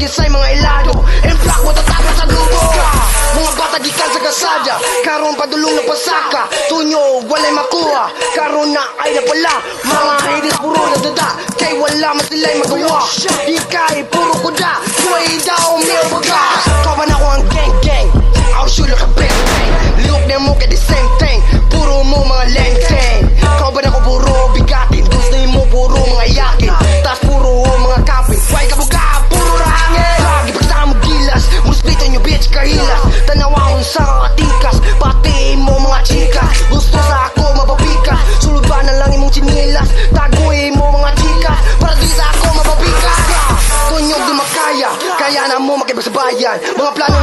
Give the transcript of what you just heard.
design mga ilado and black mo tatapos sa grupo. Mga bata gikan sa kasada, karon padulong na pasaka. Tunyo walay makuha, karon na ay napala. Mga haters puro nadada, kay wala man sila'y magawa. Di kay puro kuda, kuway daw meron baga. Kawan ako ang gang gang, I'll shoot like a bang bang. Look na mo kay the same thing, puro mo mga leng-teng. Kawan ako puro bigatin, gusto mo puro mga yakin. Tas puro mga kapin, kuway kabuga, puro rahangin. Lagi pagsa mo gilas, muspito nyo bitch kahilas. Tanawang sa katikas, pati mo mga chikas. Gusto sa ako mapapikas, sulod ba na lang imong chinilas. Tagoy mo mga chikas, para di sa ako mapapikas. Tunyog di makaya, kaya na mo makibag sa bayan. Mga plano